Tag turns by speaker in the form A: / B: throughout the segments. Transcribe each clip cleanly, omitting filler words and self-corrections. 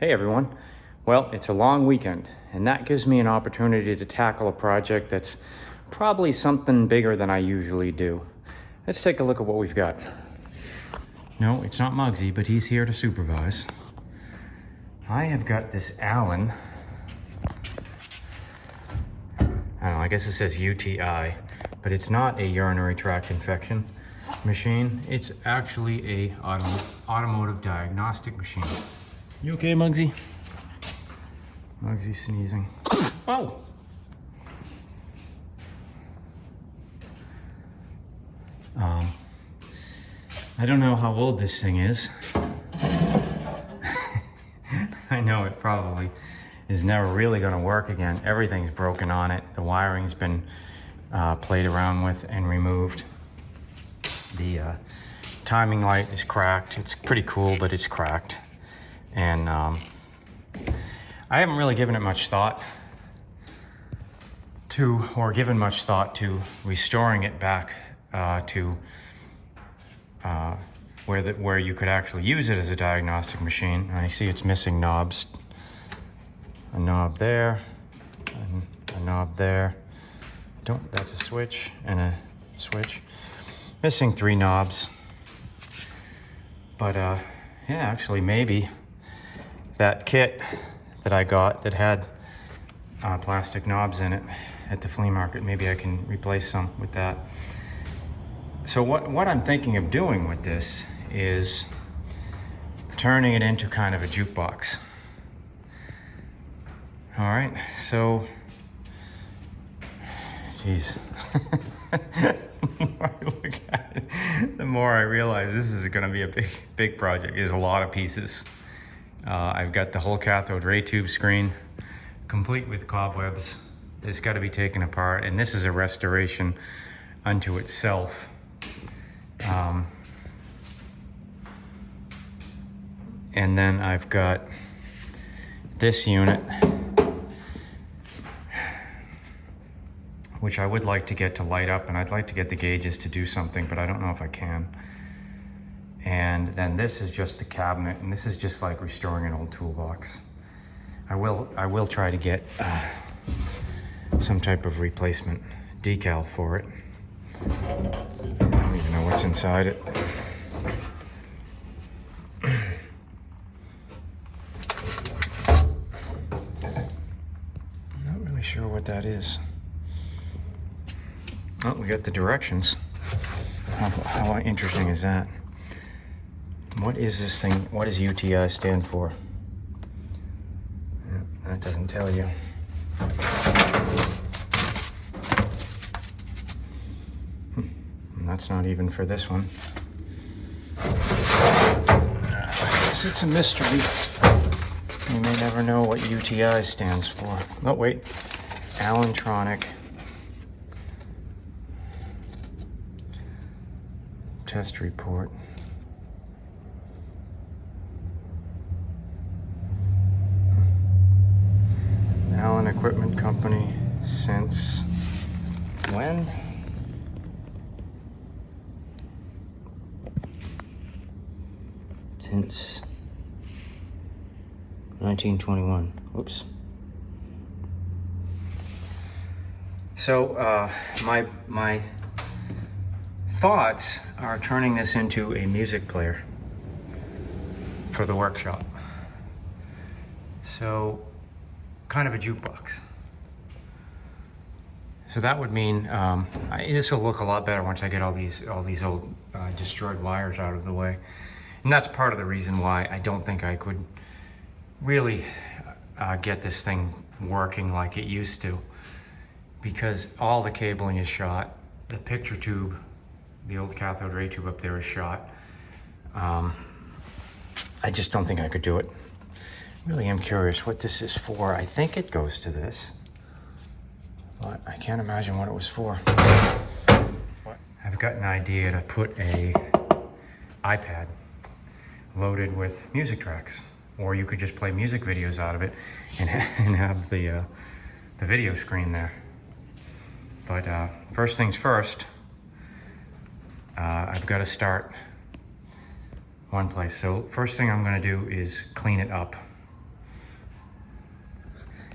A: Hey everyone. Well, it's a long weekend, and that gives me an opportunity to tackle a project that's probably something bigger than I usually do. Let's take a look at what we've got. No, it's not Muggsy, but he's here to supervise. I have got this Allen. I don't know, I guess it says UTI, but it's not a urinary tract infection machine. It's actually a automotive diagnostic machine. You okay, Muggsy? Muggsy's sneezing. Oh! I don't know how old this thing is. I know it probably is never really going to work again. Everything's broken on it. The wiring's been played around with and removed. The timing light is cracked. It's pretty cool, but it's cracked. And I haven't really given it much thought to restoring it back to where you could actually use it as a diagnostic machine. I see it's missing knobs. A knob there, and a knob there. That's a switch and a switch. Missing 3 knobs. But yeah, actually maybe that kit that I got that had plastic knobs in it at the flea market, maybe I can replace some with that. So what I'm thinking of doing with this is turning it into kind of a jukebox. All right, so, geez. The more I look at it, the more I realize this is gonna be a big project. There's a lot of pieces. I've got the whole cathode ray tube screen, complete with cobwebs. It's got to be taken apart, and this is a restoration unto itself. And then I've got this unit, which I would like to get to light up, and I'd like to get the gauges to do something, but I don't know if I can. And then this is just the cabinet, and this is just like restoring an old toolbox. I will try to get some type of replacement decal for it. I don't even know what's inside it. I'm not really sure what that is. Oh, we got the directions. How interesting is that? What is this thing? What does UTI stand for? That doesn't tell you. And that's not even for this one. I guess it's a mystery. You may never know what UTI stands for. Oh, wait. Allentronic. Test report. Allen Equipment Company since when? Since 1921. Whoops. So my thoughts are turning this into a music player for the workshop. So kind of a jukebox. So that would mean this will look a lot better once I get all these old destroyed wires out of the way, and that's part of the reason why I don't think I could really get this thing working like it used to, because all the cabling is shot. The picture tube, the old cathode ray tube up there, is shot. I just don't think I could do it. Really am curious what this is for. I think it goes to this, but I can't imagine what it was for. I've got an idea to put a iPad loaded with music tracks, or you could just play music videos out of it and have the video screen there. But first things first, I've got to start one place. So first thing I'm going to do is clean it up.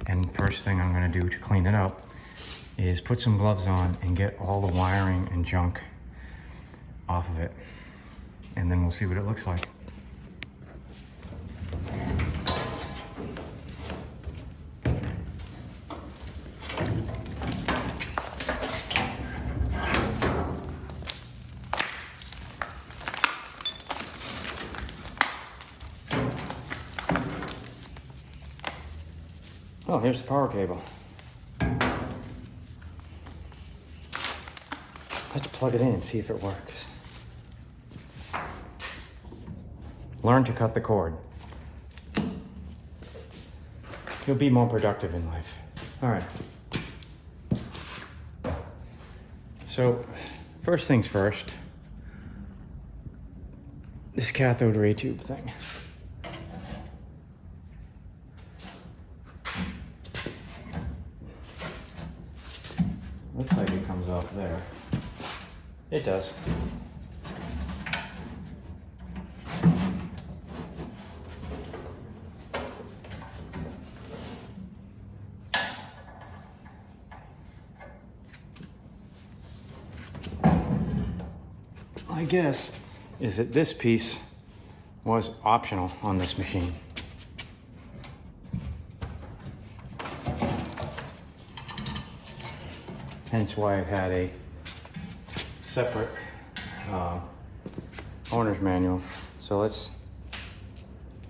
A: And first thing I'm gonna do to clean it up is put some gloves on and get all the wiring and junk off of it. And then we'll see what it looks like. Oh, here's the power cable. Let's plug it in and see if it works. Learn to cut the cord. You'll be more productive in life. All right. So, first things first, this cathode ray tube thing. Looks like it comes off there. It does. My guess is that this piece was optional on this machine. Hence why it had a separate owner's manual. So let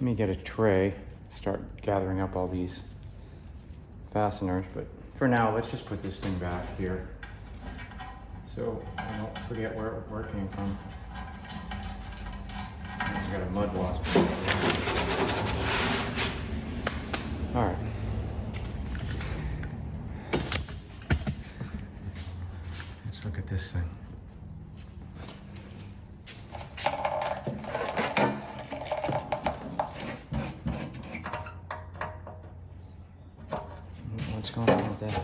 A: me get a tray, start gathering up all these fasteners, but for now, let's just put this thing back here so I don't forget where it came from. I got a mud wasp. All right. Let's look at this thing. What's going on with that?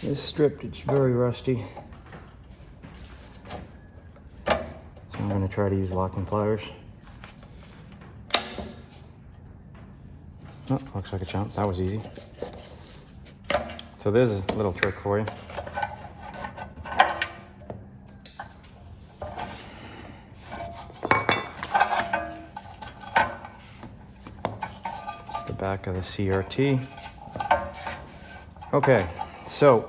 A: It's stripped, it's very rusty. So I'm going to try to use locking pliers. Oh, looks like a chump. That was easy. So there's a little trick for you. It's the back of the CRT. Okay, so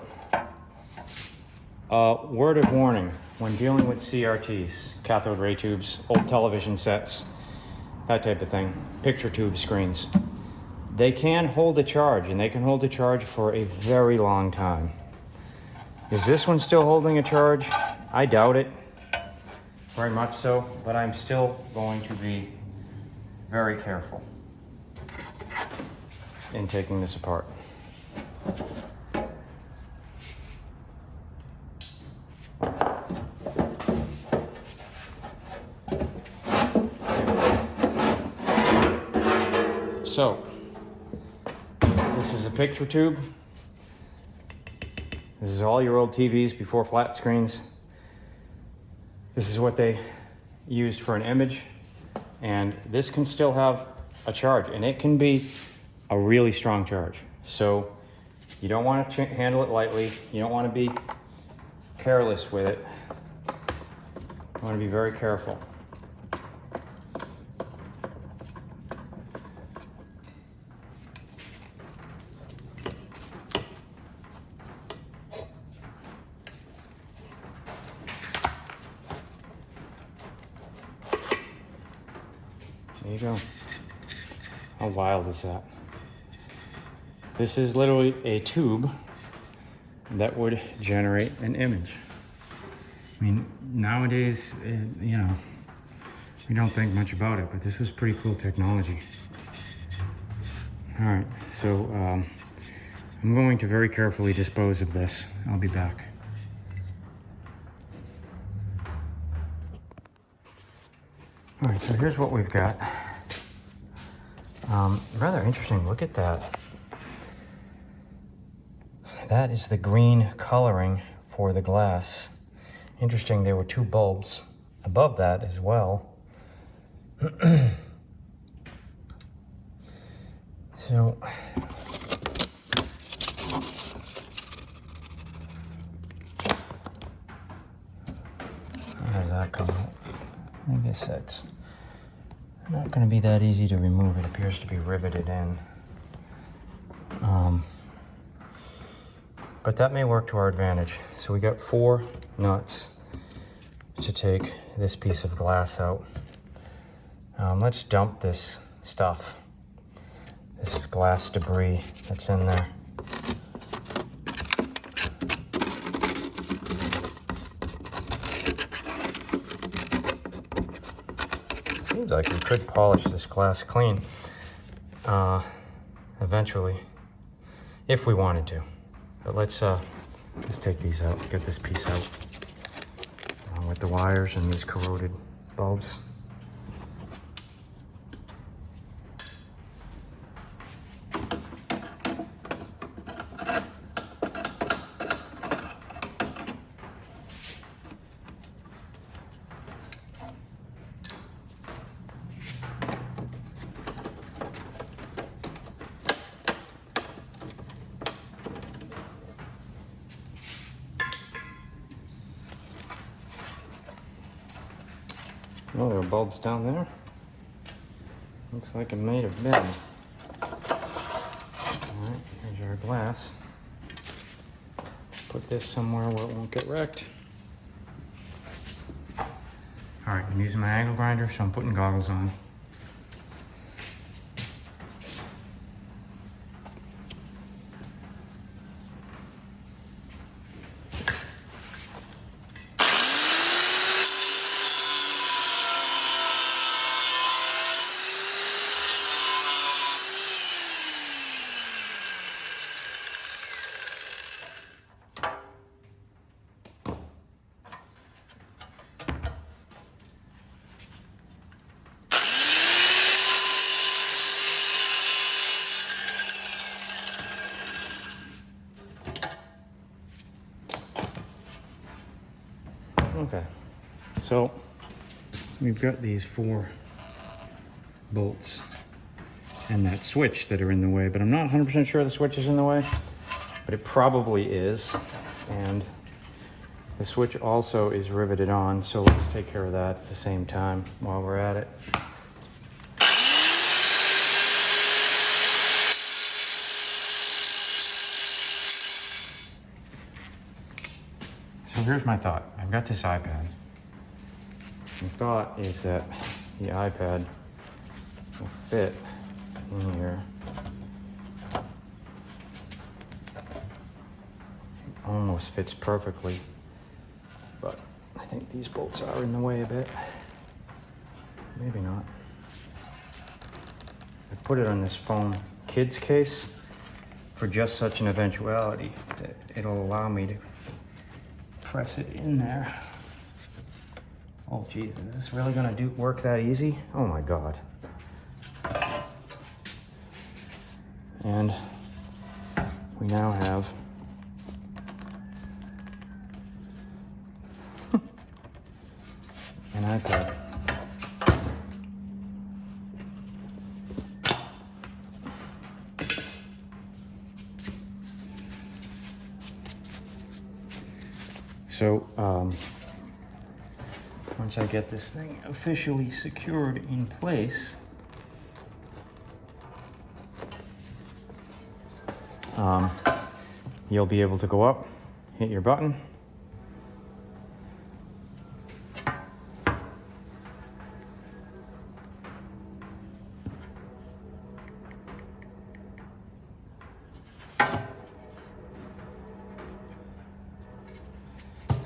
A: word of warning when dealing with CRTs, cathode ray tubes, old television sets, that type of thing, picture tube screens. They can hold a charge, and they can hold a charge for a very long time. Is this one still holding a charge? I doubt it, very much so, but I'm still going to be very careful in taking this apart. So, this is a picture tube. This is all your old TVs before flat screens. This is what they used for an image. And this can still have a charge, and it can be a really strong charge. So you don't want to handle it lightly. You don't want to be careless with it. You want to be very careful. There you go. How wild is that? This is literally a tube that would generate an image. I mean, nowadays, you know, we don't think much about it, but this was pretty cool technology. All right, so I'm going to very carefully dispose of this. I'll be back. All right, so here's what we've got. Rather interesting, look at that. That is the green coloring for the glass. Interesting, there were two bulbs above that as well. So, how does that come out? I guess that's not going to be that easy to remove. It appears to be riveted in. But that may work to our advantage. So we got 4 nuts to take this piece of glass out. Let's dump this stuff, this glass debris that's in there. Seems like we could polish this glass clean eventually, if we wanted to. But let's take these out, get this piece out with the wires and these corroded bulbs. Oh, there are bulbs down there. Looks like it made of bed. Alright, here's our glass. Put this somewhere where it won't get wrecked. Alright, I'm using my angle grinder, so I'm putting goggles on. Okay, so we've got these 4 bolts and that switch that are in the way, but I'm not 100% sure the switch is in the way, but it probably is. And the switch also is riveted on, so let's take care of that at the same time while we're at it. So here's my thought. I've got this iPad. My thought is that the iPad will fit in here. It almost fits perfectly, but I think these bolts are in the way a bit. Maybe not. I put it on this foam kids case for just such an eventuality that it'll allow me to press it in there. Oh geez, is this really gonna work that easy? Oh my God. And we now have an iPad. So, once I get this thing officially secured in place, you'll be able to go up, hit your button,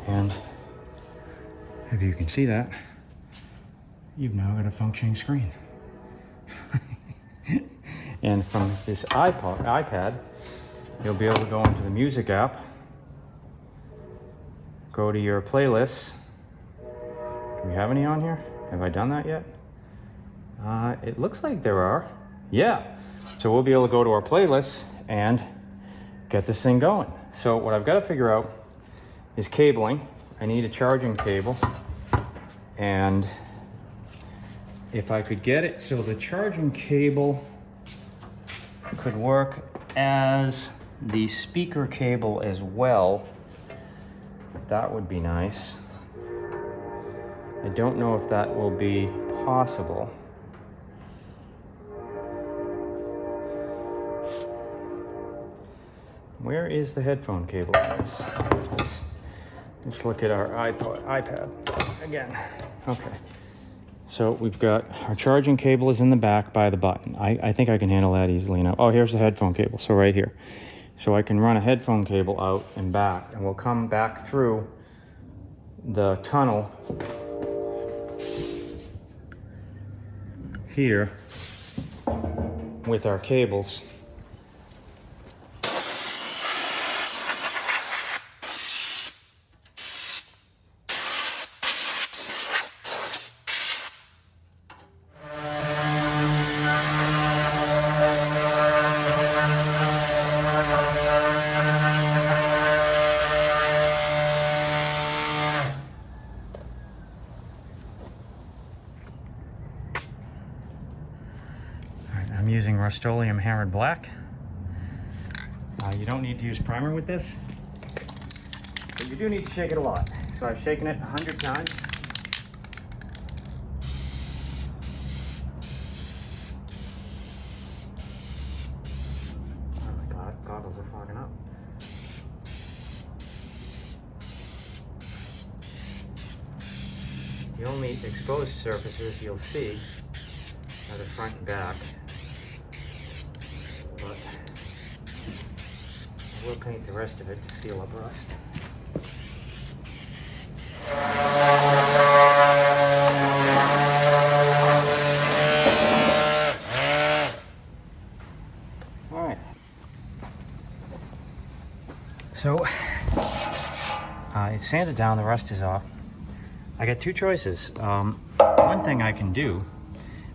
A: and if you can see that, you've now got a functioning screen. And from this iPad, you'll be able to go into the music app, go to your playlists. Do we have any on here? Have I done that yet? It looks like there are. Yeah. So we'll be able to go to our playlists and get this thing going. So what I've got to figure out is cabling. I need a charging cable, and if I could get it so the charging cable could work as the speaker cable as well, that would be nice. I don't know if that will be possible. Where is the headphone cable, guys? Let's look at our iPad again. Okay. So we've got our charging cable is in the back by the button. I think I can handle that easily enough. Oh, here's the headphone cable. So right here. So I can run a headphone cable out and back, and we'll come back through the tunnel here with our cables. I'm using Rust-Oleum Hammered Black. You don't need to use primer with this, but you do need to shake it a lot. So I've shaken it 100 times. Oh my God, goggles are fogging up. The only exposed surfaces you'll see are the front and back. But I will paint the rest of it to seal up rust. All right. So it's sanded down, the rust is off. I got two choices. One thing I can do,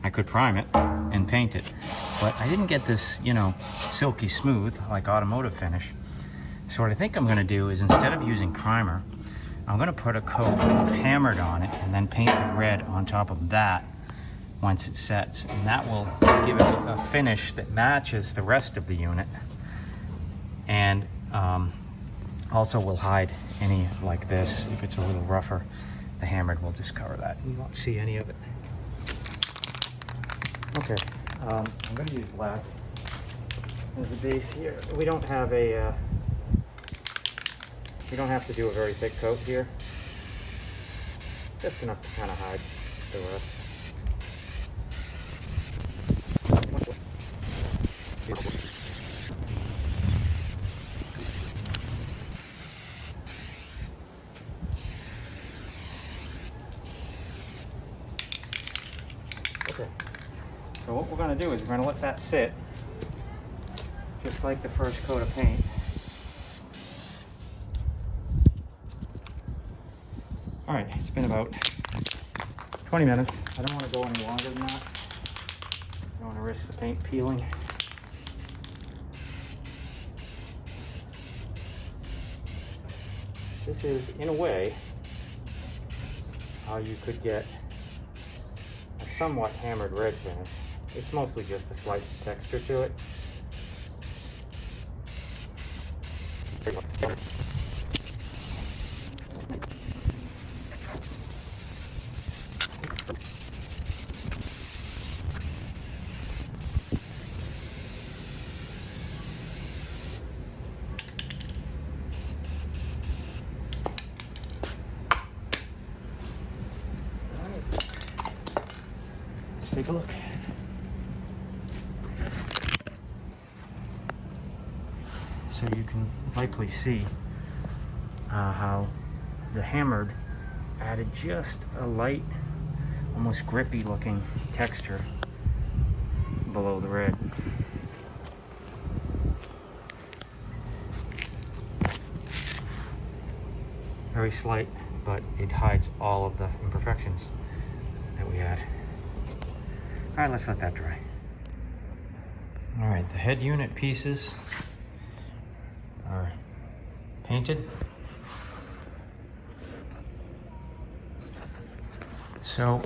A: I could prime it and paint it, but I didn't get this, you know, silky smooth like automotive finish. So what I think I'm gonna do is, instead of using primer, I'm gonna put a coat of Hammered on it and then paint it red on top of that once it sets. And that will give it a finish that matches the rest of the unit. And also will hide any like this. If it's a little rougher, the Hammered will just cover that. You won't see any of it. Okay, I'm going to use black as a base here. We don't have a, we don't have to do a very thick coat here. Just enough to kind of hide the rust. Okay. So what we're going to do is we're going to let that sit, just like the first coat of paint. All right, it's been about 20 minutes. I don't want to go any longer than that. I don't want to risk the paint peeling. This is, in a way, how you could get a somewhat hammered red finish. It's mostly just a slight texture to it. Let's take a look. So you can likely see how the Hammered added just a light, almost grippy looking texture below the red. Very slight, but it hides all of the imperfections that we had. All right, let's let that dry. All right, the head unit pieces are painted. So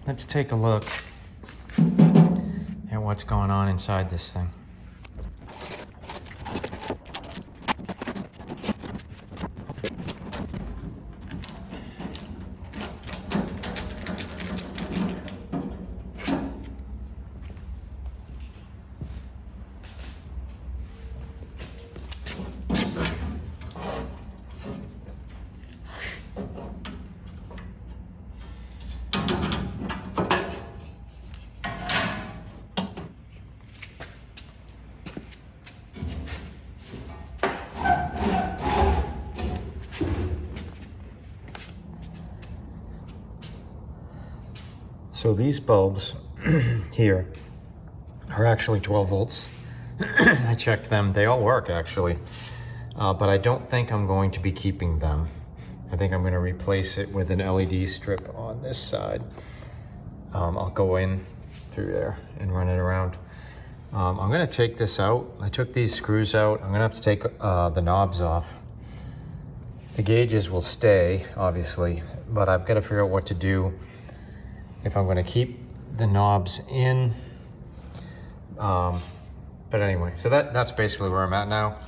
A: let's take a look at what's going on inside this thing. So these bulbs here are actually 12 volts. I checked them, they all work actually. But I don't think I'm going to be keeping them. I think I'm gonna replace it with an LED strip on this side. I'll go in through there and run it around. I'm gonna take this out. I took these screws out. I'm gonna have to take the knobs off. The gauges will stay, obviously, but I've gotta figure out what to do if I'm gonna keep the knobs in. But anyway, so that's basically where I'm at now.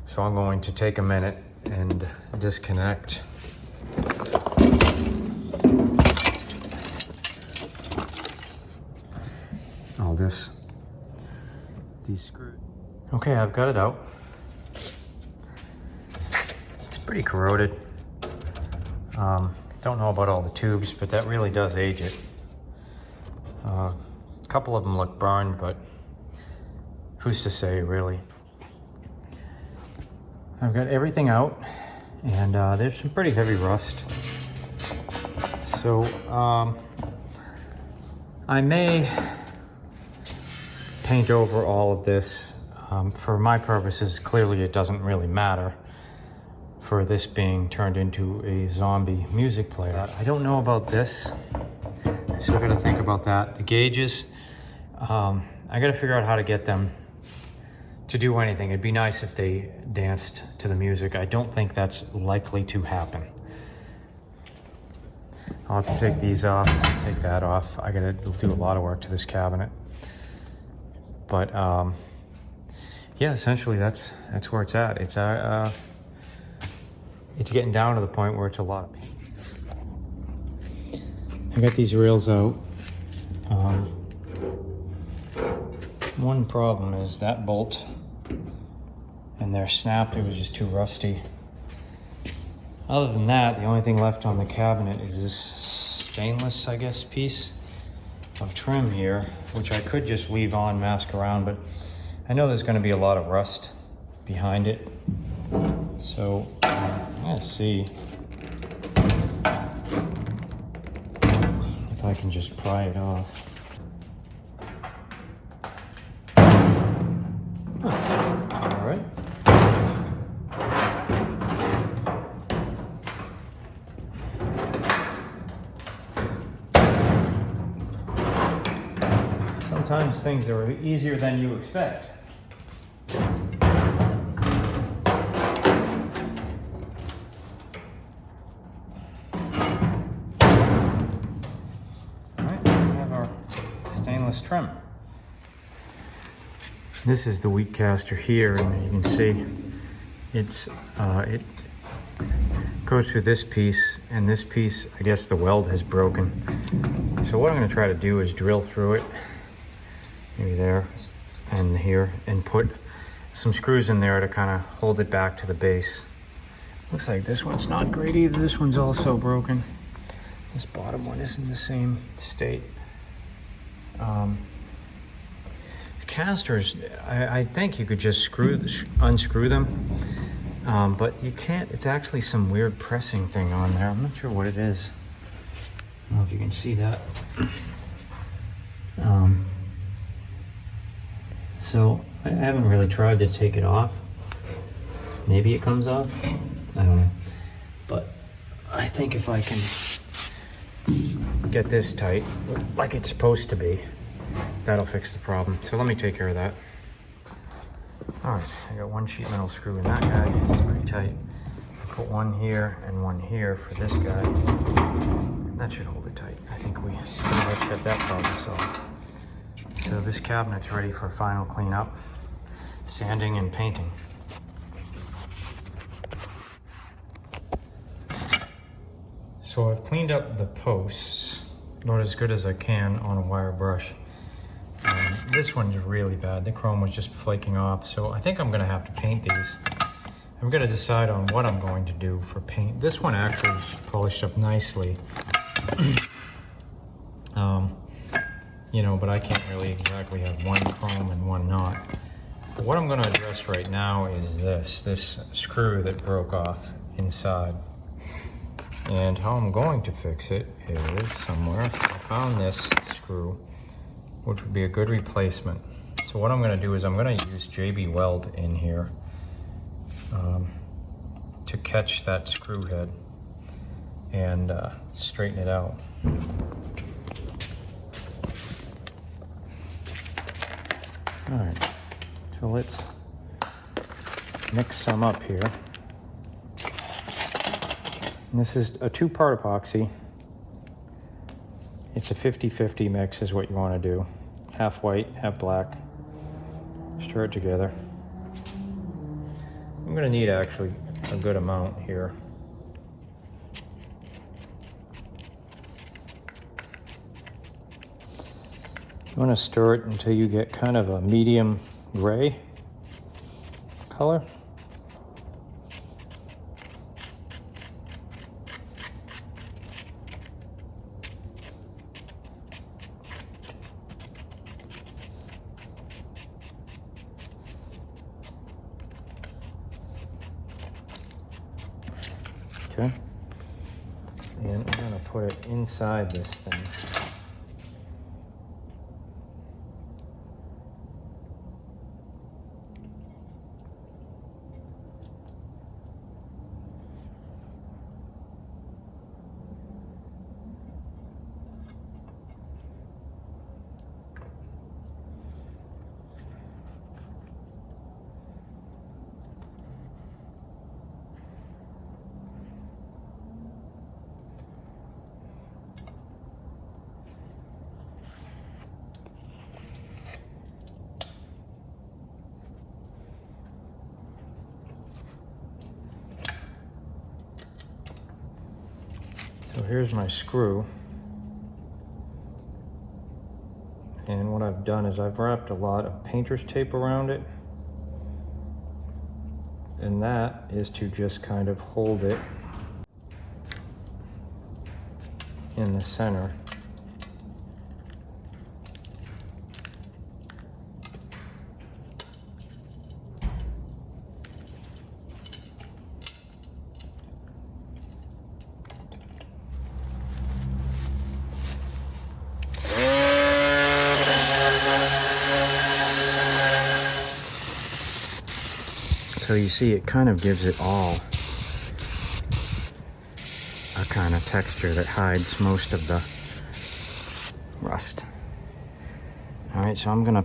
A: So I'm going to take a minute and disconnect all this, these screws. Okay, I've got it out. It's pretty corroded. Don't know about all the tubes, but that really does age it. A couple of them look burned, but who's to say, really? I've got everything out, and there's some pretty heavy rust. So I may paint over all of this. For my purposes, clearly it doesn't really matter for this being turned into a zombie music player. I don't know about this. I still gotta think about that. The gauges, I gotta figure out how to get them to do anything. It'd be nice if they danced to the music. I don't think that's likely to happen. I'll have to take these off, take that off. I gotta do a lot of work to this cabinet. But yeah, essentially that's where it's at. It's getting down to the point where it's a lot of pain. I got these rails out. One problem is that bolt and their snap, it was just too rusty. Other than that, the only thing left on the cabinet is this stainless, I guess, piece of trim here, which I could just leave on, mask around, but I know there's gonna be a lot of rust behind it. So I'm gonna see if I can just pry it off. All right. Sometimes things are easier than you expect. Trim. This is the weak caster here, and you can see it's it goes through this piece, and this piece, I guess the weld has broken. So what I'm going to try to do is drill through it, maybe there and here, and put some screws in there to kind of hold it back to the base. Looks like this one's not great either. This one's also broken. This bottom one is in the same state. The casters, I think you could just unscrew them, but you can't. It's actually some weird pressing thing on there. I'm not sure what it is. I don't know if you can see that. So I haven't really tried to take it off. Maybe it comes off. I don't know. But I think if I can get this tight, like it's supposed to be, that'll fix the problem. So let me take care of that. All right, I got one sheet metal screw in that guy. It's pretty tight. put one here and one here for this guy. That should hold it tight. I think we pretty much got that problem solved. So this cabinet's ready for final cleanup, sanding and painting. So I've cleaned up the posts, not as good as I can on a wire brush. This one's really bad. The chrome was just flaking off, so I think I'm gonna have to paint these. I'm gonna decide on what I'm going to do for paint. This one actually is polished up nicely. You know, but I can't really exactly have one chrome and one not. But what I'm gonna address right now is this screw that broke off inside. And how I'm going to fix it is somewhere. I found this screw, which would be a good replacement. So what I'm gonna do is I'm gonna use JB Weld in here to catch that screw head and straighten it out. All right, so let's mix some up here. And this is a 2-part epoxy. It's a 50-50 mix is what you want to do. Half white, half black. Stir it together. I'm going to need actually a good amount here. You want to stir it until you get kind of a medium gray color. Okay, and I'm going to put it inside this thing. So here's my screw, and what I've done is I've wrapped a lot of painter's tape around it, and that is to just kind of hold it in the center. So you see, it kind of gives it all a kind of texture that hides most of the rust. All right, so I'm gonna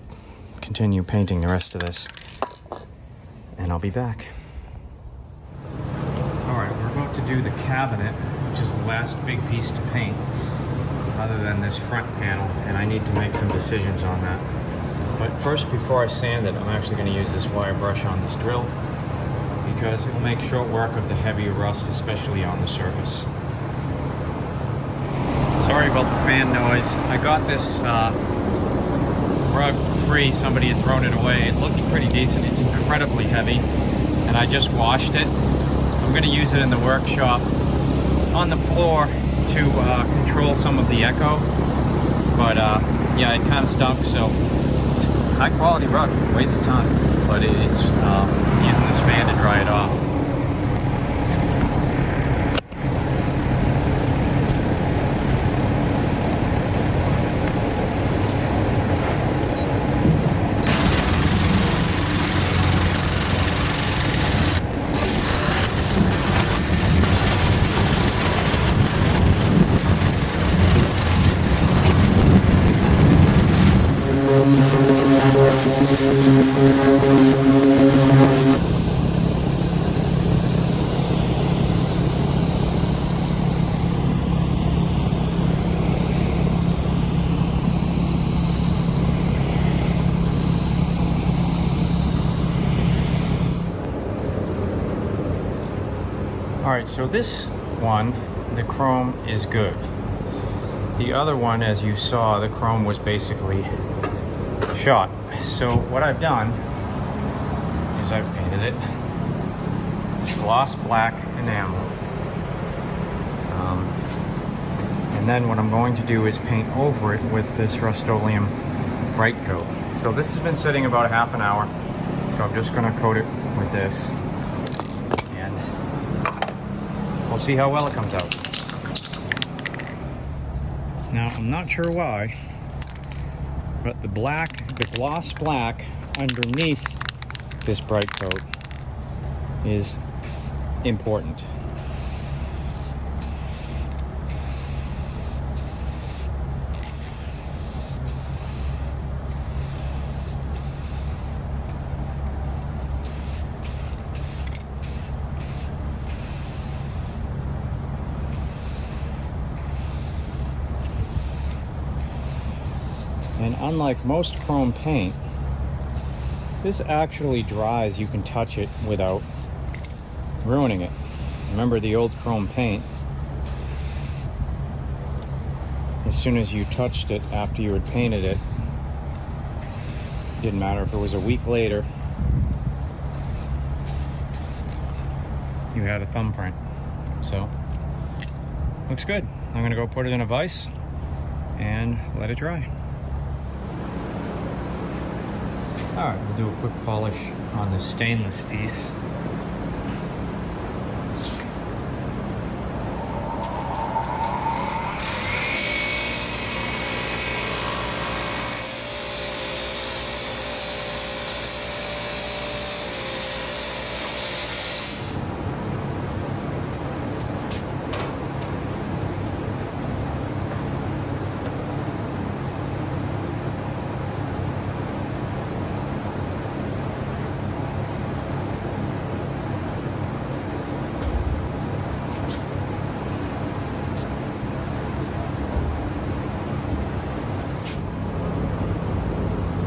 A: continue painting the rest of this, and I'll be back. All right, we're about to do the cabinet, which is the last big piece to paint, other than this front panel, and I need to make some decisions on that. But first, before I sand it, I'm actually gonna use this wire brush on this drill, because it will make short work of the heavier rust, especially on the surface. Sorry about the fan noise. I got this rug for free. Somebody had thrown it away. It looked pretty decent. It's incredibly heavy, and I just washed it. I'm going to use it in the workshop on the floor to control some of the echo. But yeah, it kind of stunk. So it's a high quality rug. It weighs a ton, but it's using this fan to dry it off. right, so this one, the chrome is good. The other one, as you saw, the chrome was basically shot. So what I've done is I've painted it gloss black enamel. And then what I'm going to do is paint over it with this Rust-Oleum bright coat. So this has been sitting about half an hour. So I'm just going to coat it with this. And we'll see how well it comes out. Now, I'm not sure why, but the gloss black underneath this bright coat is important. And unlike most chrome paint, this actually dries. You can touch it without ruining it. Remember the old chrome paint? As soon as you touched it after you had painted it, didn't matter if it was a week later, you had a thumbprint. So, looks good. I'm gonna go put it in a vise and let it dry. All right, we'll do a quick polish on the stainless piece.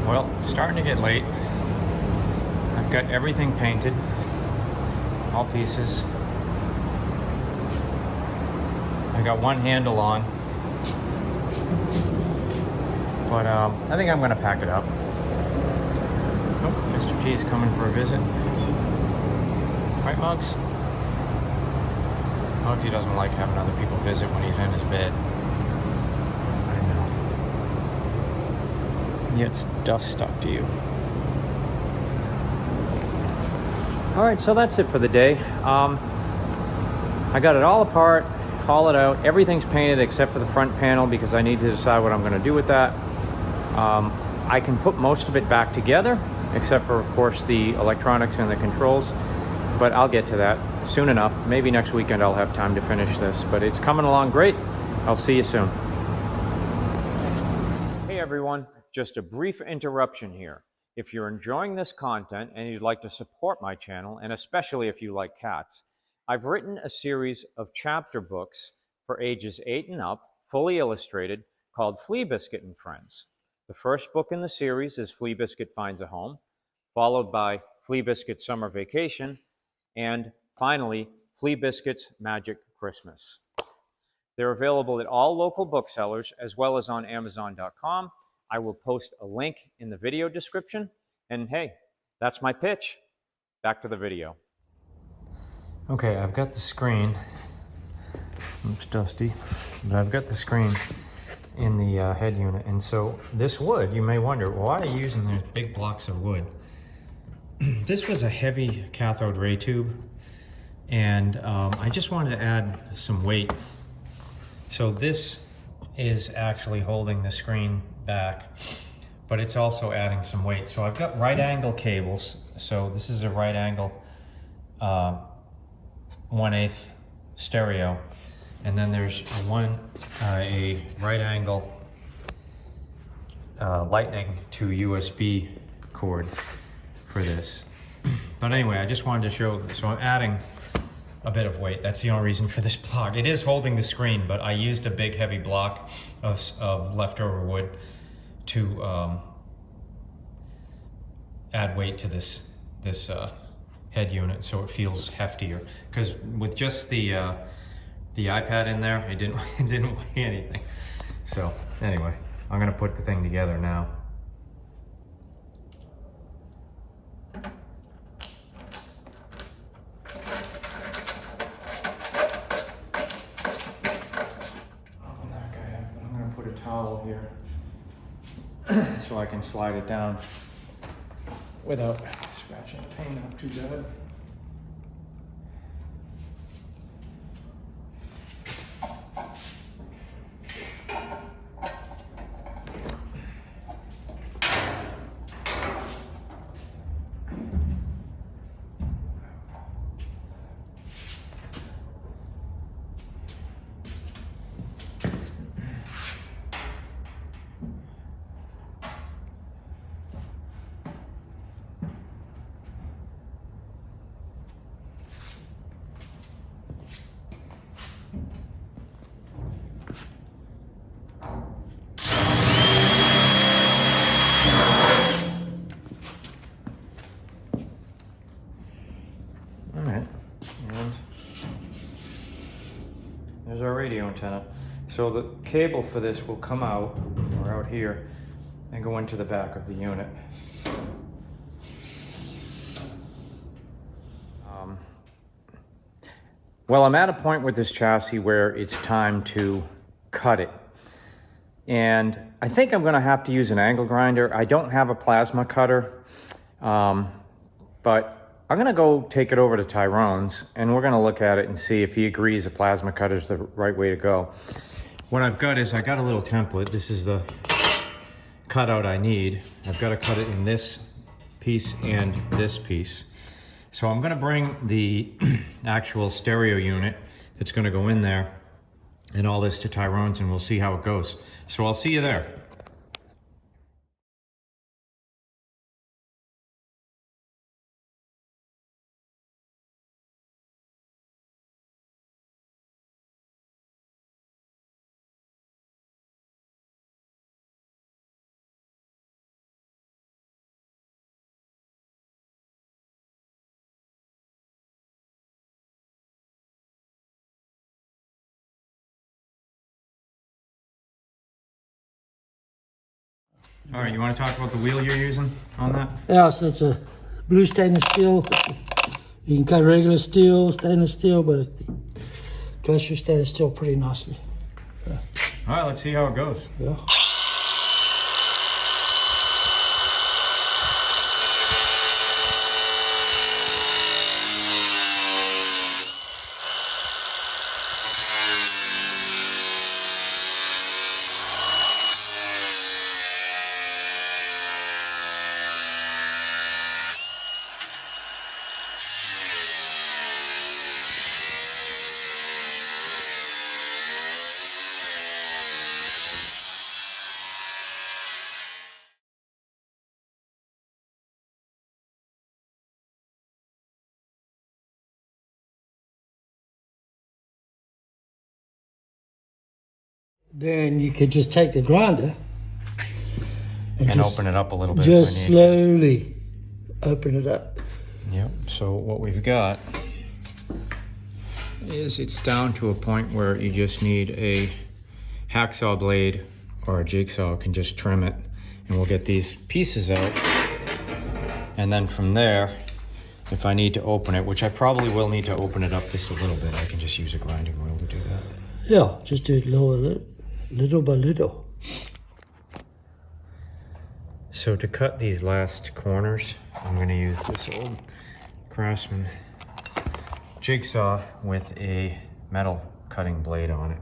A: Well, it's starting to get late. I've got everything painted, all pieces. I got one handle on, but I think I'm gonna pack it up. Oh, Mr. T is coming for a visit. Right, Muggs? Muggsy doesn't like having other people visit when he's in his bed. It's dust stuck to you. All right, so that's it for the day. I got it all apart, haul it out. Everything's painted except for the front panel because I need to decide what I'm going to do with that. I can put most of it back together, except for, of course, the electronics and the controls. But I'll get to that soon enough. Maybe next weekend I'll have time to finish this. But it's coming along great. I'll see you soon. Hey, everyone. Just a brief interruption here. If you're enjoying this content and you'd like to support my channel, and especially if you like cats, I've written a series of chapter books for ages 8 and up, fully illustrated, called Flea Biscuit and Friends. The first book in the series is Flea Biscuit Finds a Home, followed by Flea Biscuit Summer Vacation, and finally, Flea Biscuit's Magic Christmas. They're available at all local booksellers as well as on Amazon.com. I will post a link in the video description. And hey, that's my pitch. Back to the video. Okay, I've got the screen. It's dusty, but I've got the screen in the head unit. And so this wood, you may wonder, why are you using those big blocks of wood? This was a heavy cathode ray tube, and I just wanted to add some weight. So this is actually holding the screen back, but it's also adding some weight. So I've got right angle cables. So this is a right angle 1/8 stereo, and then there's a right angle lightning to USB cord for this. But anyway, I just wanted to show, so I'm adding a bit of weight. That's the only reason for this block. It is holding the screen, but I used a big heavy block of leftover wood to add weight to this head unit, so it feels heftier. Because with just the iPad in there, it didn't it didn't weigh anything. So anyway, I'm gonna put the thing together now. I'm gonna put a towel here so I can slide it down without scratching the paint up too bad. There's our radio antenna. So the cable for this will come out, or out here, and go into the back of the unit. Well, I'm at a point with this chassis where it's time to cut it. And I think I'm gonna have to use an angle grinder. I don't have a plasma cutter, but I'm gonna go take it over to Tyrone's and we're gonna look at it and see if he agrees a plasma cutter is the right way to go. What I've got is I got a little template. This is the cutout I need. I've got to cut it in this piece and this piece. So I'm gonna bring the actual stereo unit that's gonna go in there and all this to Tyrone's and we'll see how it goes. So I'll see you there. All right, you want to talk about the wheel you're using on that?
B: Yeah, so it's a blue stainless steel. You can cut regular steel, stainless steel, but it cuts your stainless steel pretty nicely.
A: Yeah. All right, let's see how it goes.
B: Yeah. Then you could just take the grinder
A: and open it up a little bit.
B: Just slowly open it up.
A: Yep, so what we've got is it's down to a point where you just need a hacksaw blade or a jigsaw can just trim it, and we'll get these pieces out. And then from there, if I need to open it, which I probably will need to open it up just a little bit, I can just use a grinding wheel to do that.
B: Yeah, just do it little by little.
A: So to cut these last corners, I'm going to use this old Craftsman jigsaw with a metal cutting blade on it.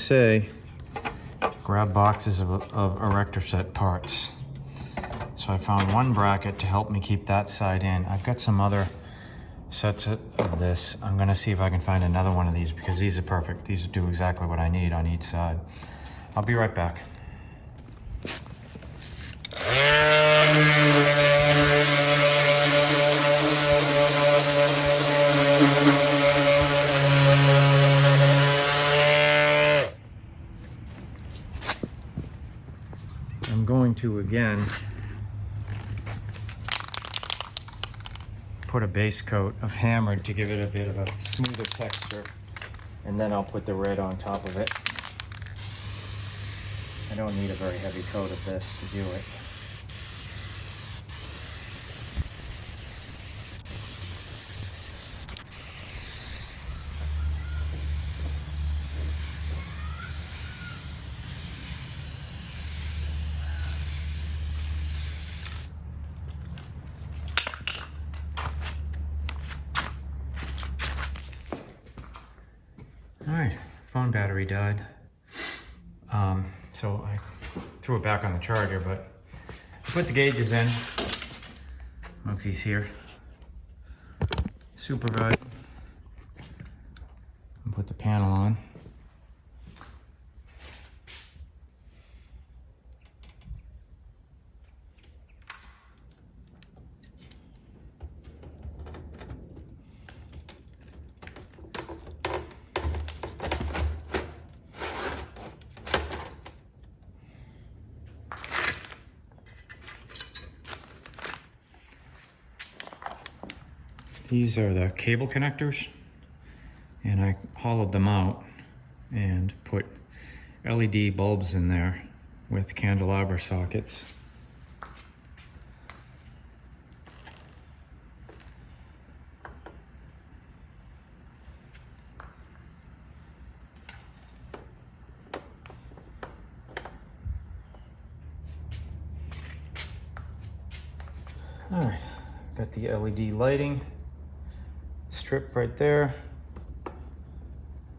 A: say, grab boxes of erector set parts. So I found one bracket to help me keep that side in. I've got some other sets of this. I'm gonna see if I can find another one of these because these are perfect. These do exactly what I need on each side. I'll be right back. I'm going to again put a base coat of hammered to give it a bit of a smoother texture, and then I'll put the red on top of it. I don't need a very heavy coat of this to do it. All right, phone battery died. So I threw it back on the charger, but I put the gauges in. Mugsy's here. Supervise. And put the panel on. These are the cable connectors, and I hollowed them out and put LED bulbs in there with candelabra sockets. All right, got the LED lighting strip right there.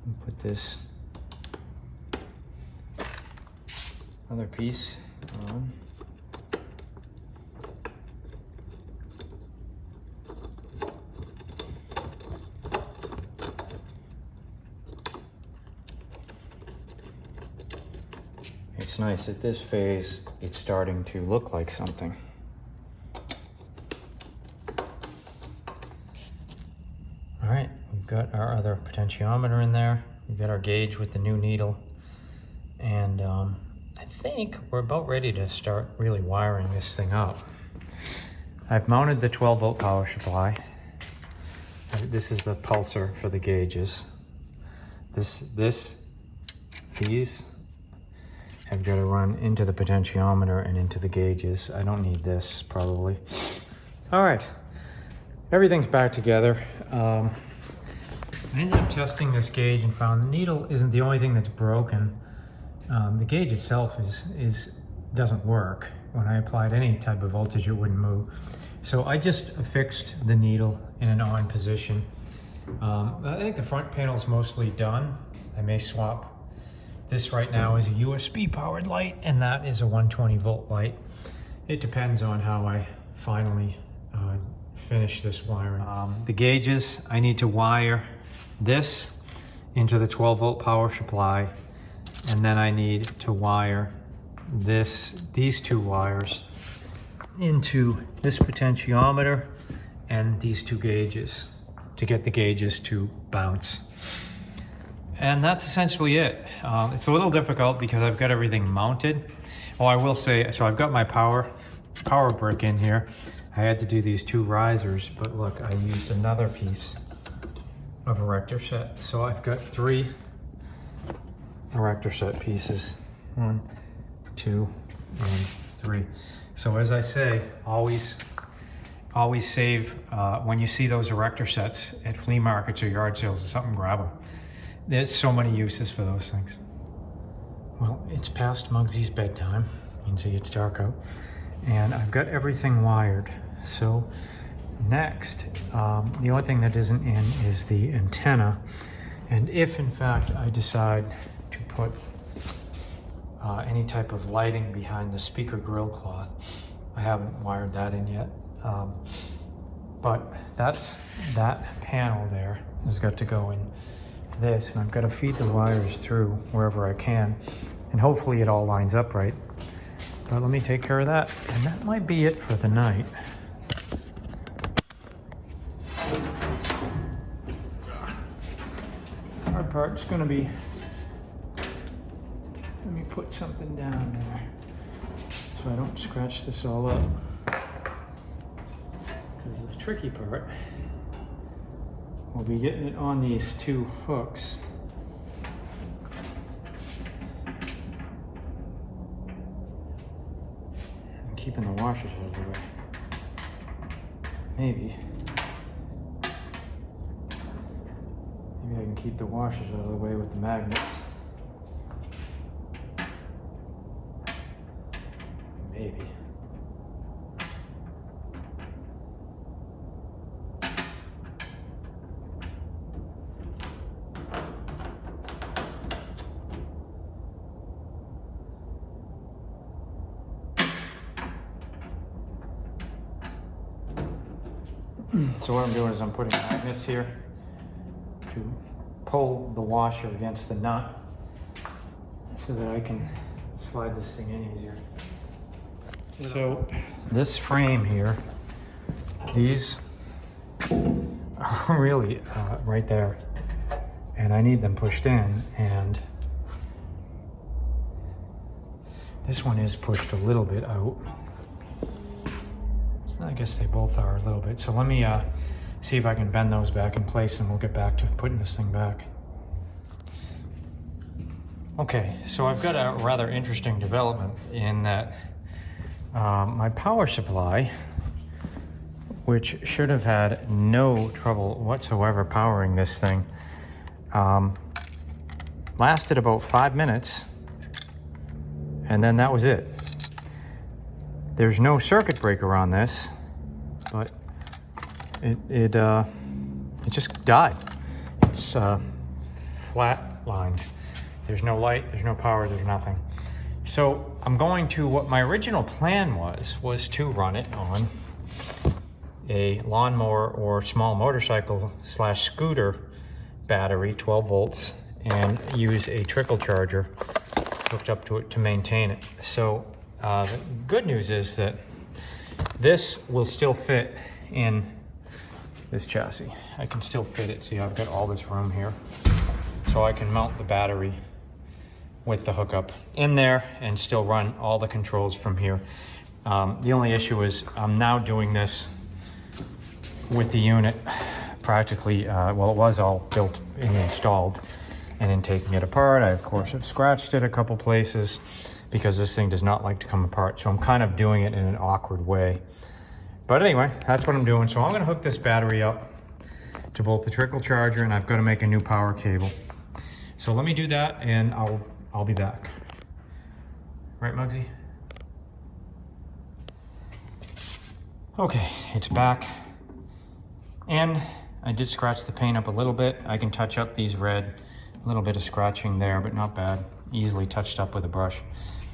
A: And put this other piece on. It's nice at this phase, it's starting to look like something. All right, we've got our other potentiometer in there. We've got our gauge with the new needle. And I think we're about ready to start really wiring this thing up. I've mounted the 12-volt power supply. This is the pulsar for the gauges. These have got to run into the potentiometer and into the gauges. I don't need this, probably. All right. Everything's back together. I ended up testing this gauge and found the needle isn't the only thing that's broken. The gauge itself doesn't work. When I applied any type of voltage, it wouldn't move. So I just affixed the needle in an on position. I think the front panel is mostly done. I may swap. This right now is a USB powered light, and that is a 120 volt light. It depends on how I finally finish this wiring. The gauges, I need to wire this into the 12-volt power supply, and then I need to wire these two wires into this potentiometer and these two gauges to get the gauges to bounce. And that's essentially it. It's a little difficult because I've got everything mounted. Oh, I will say, so I've got my power brick in here. I had to do these two risers, but look, I used another piece of erector set. So I've got 3 erector set pieces. 1, 2, and 3. So as I say, always save, when you see those erector sets at flea markets or yard sales or something, grab them. There's so many uses for those things. Well, it's past Mugsy's bedtime. You can see it's dark out. And I've got everything wired. So next, the only thing that isn't in is the antenna. And if in fact I decide to put any type of lighting behind the speaker grill cloth. I haven't wired that in yet. But that panel there has got to go in this, and I've got to feed the wires through wherever I can, and hopefully it all lines up right. But let me take care of that, and that might be it for the night. Hard part's gonna be, let me put something down there so I don't scratch this all up. Because the tricky part will be getting it on these two hooks. And keeping the washers out of the way. Maybe I can keep the washers out of the way with the magnets. Maybe. So what I'm doing is I'm putting magnets here to pull the washer against the nut so that I can slide this thing in easier. So this frame here, these are really right there, and I need them pushed in, and this one is pushed a little bit out. So I guess they both are a little bit. So let me see if I can bend those back in place, and we'll get back to putting this thing back. Okay, so I've got a rather interesting development in that my power supply, which should have had no trouble whatsoever powering this thing, lasted about 5 minutes, and then that was it. There's no circuit breaker on this, but it just died. It's flat lined. There's no light, there's no power, there's nothing. So I'm going to, what my original plan was to run it on a lawnmower or small motorcycle / scooter battery, 12 volts, and use a trickle charger hooked up to it to maintain it. So the good news is that this will still fit in this chassis. I can still fit it. See, I've got all this room here. So I can mount the battery with the hookup in there and still run all the controls from here. The only issue is I'm now doing this with the unit practically, well, it was all built and installed, and in taking it apart, I of course have scratched it a couple places because this thing does not like to come apart. So I'm kind of doing it in an awkward way. But anyway, that's what I'm doing. So I'm gonna hook this battery up to both the trickle charger, and I've got to make a new power cable. So let me do that, and I'll be back. Right, Muggsy? Okay, it's back. And I did scratch the paint up a little bit. I can touch up these red, a little bit of scratching there, but not bad. Easily touched up with a brush.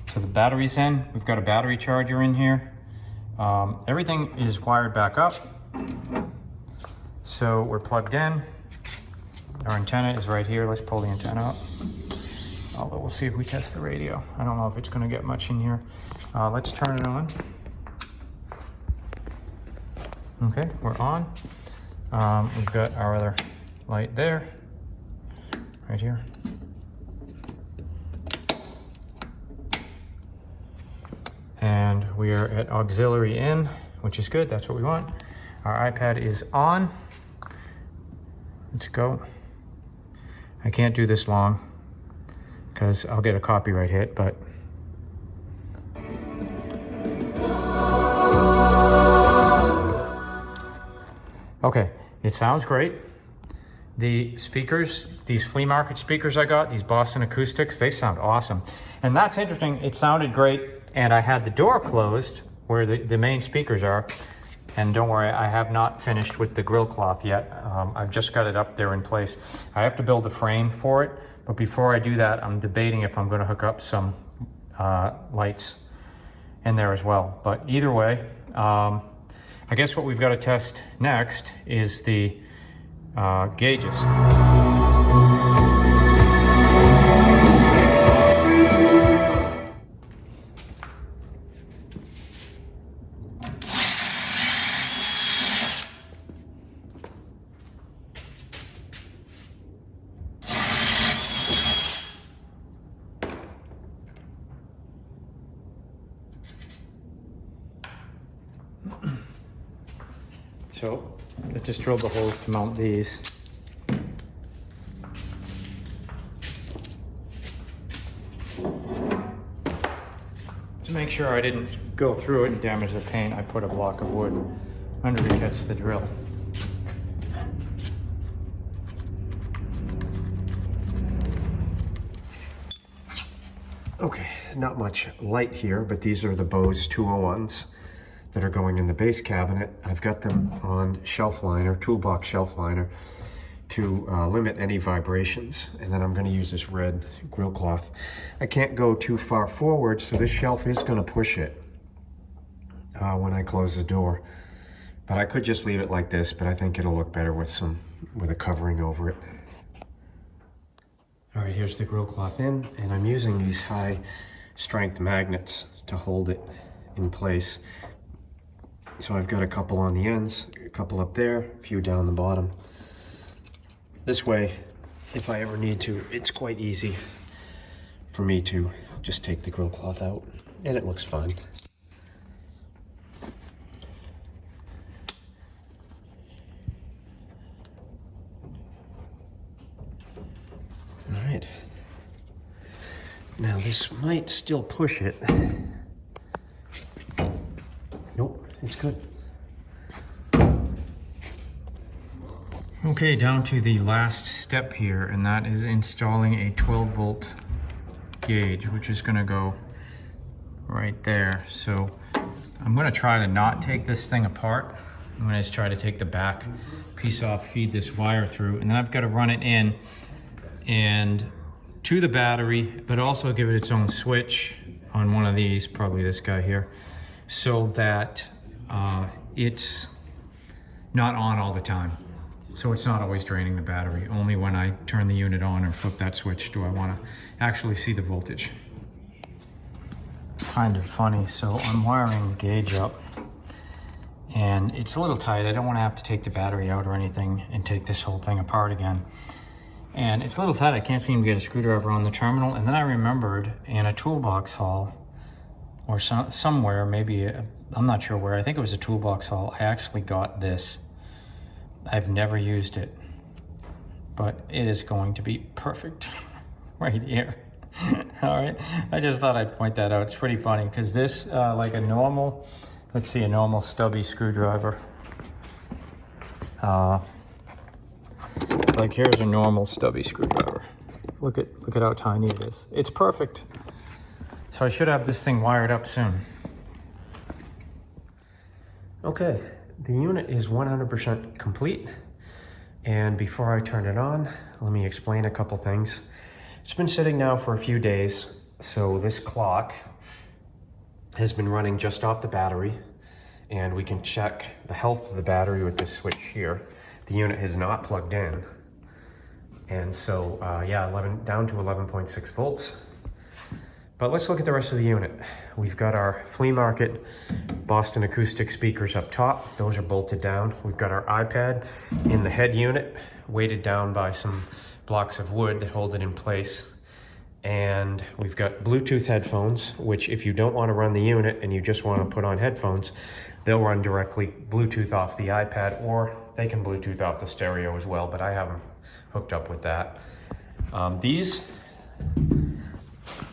A: So the battery's in. We've got a battery charger in here. Everything is wired back up. So we're plugged in. Our antenna is right here. Let's pull the antenna up. Although we'll see if we test the radio. I don't know if it's gonna get much in here. Let's turn it on. Okay, we're on. We've got our other light there, right here. And we are at auxiliary in, which is good, that's what we want. Our iPad is on. Let's go. I can't do this long because I'll get a copyright hit, but okay, it sounds great. The speakers, these flea market speakers I got, these Boston Acoustics, they sound awesome. And that's interesting, it sounded great, and I had the door closed where the main speakers are. And don't worry, I have not finished with the grill cloth yet. I've just got it up there in place. I have to build a frame for it, But before I do that, I'm debating if I'm gonna hook up some lights in there as well. But either way, I guess what we've got to test next is the gauges. So I just drilled the holes to mount these. To make sure I didn't go through it and damage the paint, I put a block of wood under to catch the drill.
C: Okay, not much light here, but these are the Bose 201s that are going in the base cabinet. I've got them on shelf liner, toolbox shelf liner, to limit any vibrations. And then I'm going to use this red grill cloth. I can't go too far forward, so this shelf is going to push it when I close the door. But I could just leave it like this, but I think it'll look better with a covering over it. All right, here's the grill cloth in, and I'm using these high strength magnets to hold it in place. So I've got a couple on the ends, a couple up there, a few down the bottom. This way, if I ever need to, it's quite easy for me to just take the grill cloth out, and it looks fine. All right. Now this might still push it. Nope, it's good.
A: Okay, down to the last step here, and that is installing a 12-volt gauge, which is going to go right there. So I'm going to try to not take this thing apart. I'm going to just try to take the back piece off, feed this wire through, and then I've got to run it in and to the battery, but also give it its own switch on one of these, probably this guy here, so that it's not on all the time. So it's not always draining the battery. Only when I turn the unit on or flip that switch do I want to actually see the voltage. Kind of funny. So I'm wiring the gauge up, and it's a little tight. I don't want to have to take the battery out or anything and take this whole thing apart again. And it's a little tight. I can't seem to get a screwdriver on the terminal. And then I remembered in a toolbox haul or somewhere, maybe, I'm not sure where, I think it was a toolbox haul, I actually got this. I've never used it, but it is going to be perfect right here. All right, I just thought I'd point that out. It's pretty funny because this, like a normal, let's see, a normal stubby screwdriver. Like here's a normal stubby screwdriver. Look at how tiny it is. It's perfect. So I should have this thing wired up soon. Okay. The unit is 100% complete, and before I turn it on, let me explain a couple things. It's been sitting now for a few days, so this clock has been running just off the battery, and we can check the health of the battery with this switch here. The unit has not plugged in, and so yeah, down to 11.6 volts. But let's look at the rest of the unit. We've got our flea market Boston acoustic speakers up top. Those are bolted down. We've got our iPad in the head unit, weighted down by some blocks of wood that hold it in place. And we've got Bluetooth headphones, which if you don't want to run the unit and you just want to put on headphones, they'll run directly Bluetooth off the iPad, or they can Bluetooth off the stereo as well, but I have them hooked up with that. These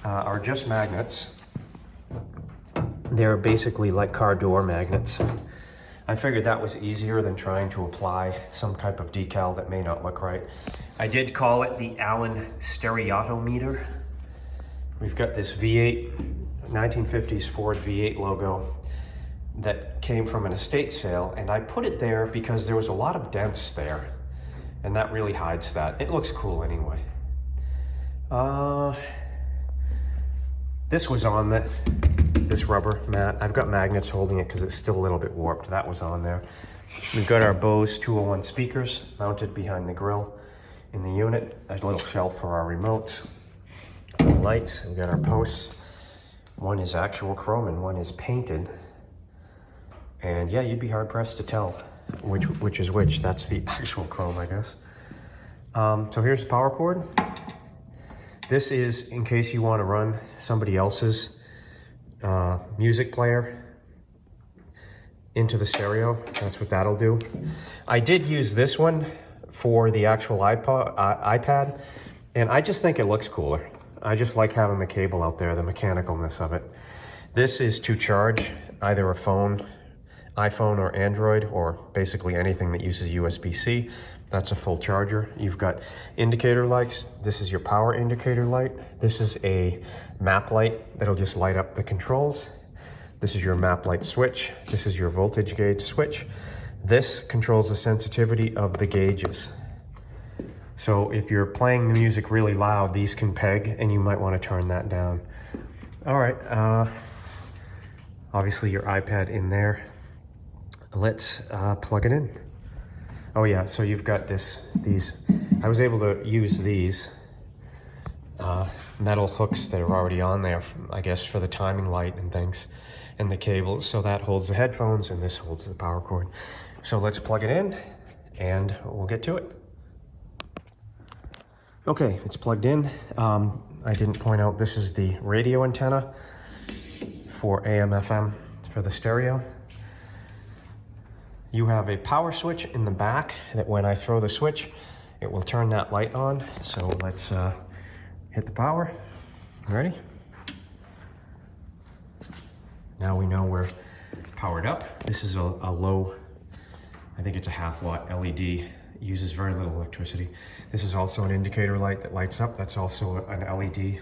A: are just magnets. They're basically like car door magnets. I figured that was easier than trying to apply some type of decal that may not look right. I did call it the Allen stereotometer. We've got this V8, 1950s Ford V8 logo that came from an estate sale, and I put it there because there was a lot of dents there, and that really hides that. It looks cool anyway.
C: This was on this rubber mat. I've got magnets holding it because it's still a little bit warped. That was on there. We've got our Bose 201 speakers mounted behind the grill in the unit. A little shelf for our remotes. Lights, we've got our posts. One is actual chrome and one is painted. And yeah, you'd be hard pressed to tell which is which. That's the actual chrome, I guess. So here's the power cord. This is in case you want to run somebody else's music player into the stereo. That's what that'll do. I did use this one for the actual iPad, and I just think it looks cooler. I just like having the cable out there, the mechanicalness of it. This is to charge either a phone, iPhone or Android, or basically anything that uses USB-C. That's a full charger. You've got indicator lights. This is your power indicator light. This is a map light that'll just light up the controls. This is your map light switch. This is your voltage gauge switch. This controls the sensitivity of the gauges. So if you're playing the music really loud, these can peg and you might want to turn that down. All right, obviously your iPad in there. Let's plug it in. Oh yeah, so you've got these, I was able to use these metal hooks that are already on there, I guess, for the timing light and things, and the cables. So that holds the headphones and this holds the power cord. So let's plug it in and we'll get to it. Okay, it's plugged in. I didn't point out this is the radio antenna for AM, FM for the stereo. You have a power switch in the back that when I throw the switch, it will turn that light on. So let's hit the power. Ready? Now we know we're powered up. This is a low, I think it's a 1/2 watt LED. Uses very little electricity. This is also an indicator light that lights up. That's also an LED,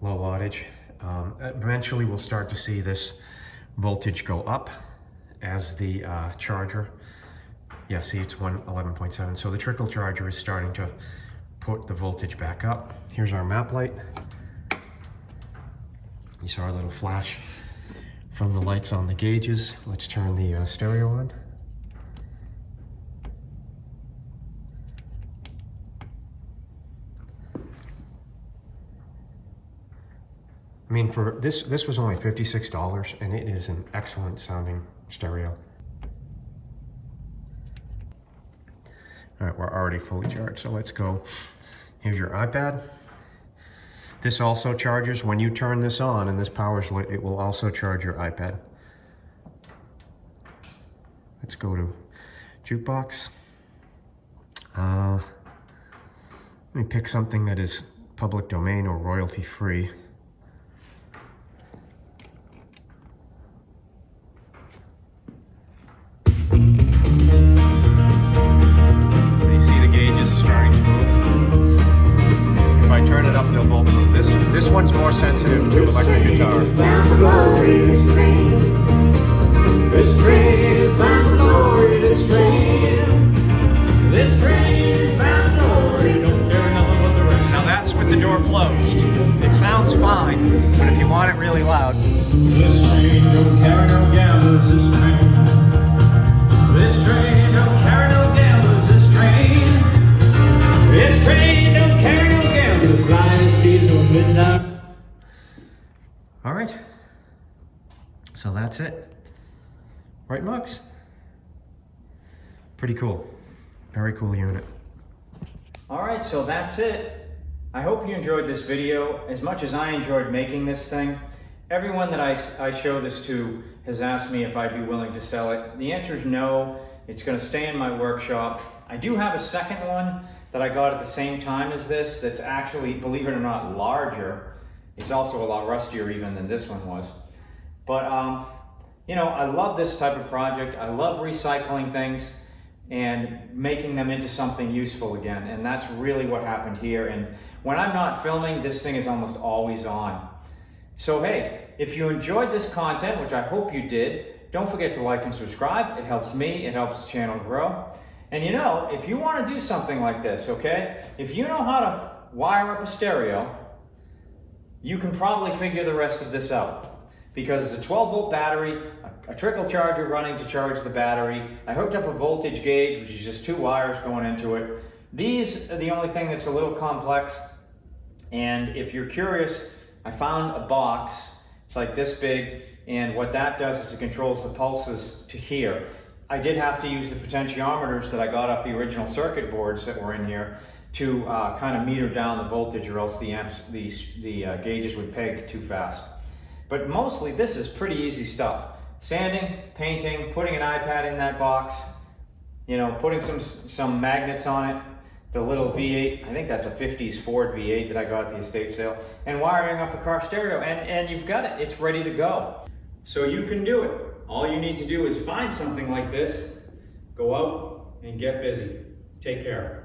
C: low wattage. Eventually we'll start to see this voltage go up as the charger. Yeah, see, it's 11.7. So the trickle charger is starting to put the voltage back up. Here's our map light. You saw our little flash from the lights on the gauges. Let's turn the stereo on. I mean, for this was only $56, and it is an excellent sounding stereo. All right, we're already fully charged, so let's go. Here's your iPad. This also charges when you turn this on and this power's lit, it will also charge your iPad. Let's go to Jukebox. Let me pick something that is public domain or royalty free. This one's more sensitive to electric guitar. This train is bound for glory, this train. This train is bound for glory, don't care nothing but the rest. Now that's with the door closed. It sounds fine, but if you want it really loud. This train don't carry no gamblers, this train. This train don't carry no gamblers, this train. This train don't carry no gamblers, line speed till midnight. All right, so that's it. Right, Mugs? Pretty cool. Very cool unit.
A: All right, so that's it. I hope you enjoyed this video as much as I enjoyed making this thing. Everyone that I show this to has asked me if I'd be willing to sell it. The answer is no. It's going to stay in my workshop. I do have a second one that I got at the same time as this that's actually, believe it or not, larger. It's also a lot rustier even than this one was. But, you know, I love this type of project. I love recycling things and making them into something useful again. And that's really what happened here. And when I'm not filming, this thing is almost always on. So, hey, if you enjoyed this content, which I hope you did, don't forget to like and subscribe. It helps me, it helps the channel grow. And you know, if you want to do something like this, okay, if you know how to wire up a stereo, you can probably figure the rest of this out. Because it's a 12-volt battery, a trickle charger running to charge the battery. I hooked up a voltage gauge, which is just 2 wires going into it. These are the only thing that's a little complex. And if you're curious, I found a box. It's like this big. And what that does is it controls the pulses to here. I did have to use the potentiometers that I got off the original circuit boards that were in here to kind of meter down the voltage, or else the gauges would peg too fast. But mostly this is pretty easy stuff. Sanding, painting, putting an iPad in that box, you know, putting some magnets on it, the little V8, I think that's a 50s Ford V8 that I got at the estate sale, and wiring up a car stereo, and you've got it, it's ready to go. So you can do it. All you need to do is find something like this, go out and get busy. Take care.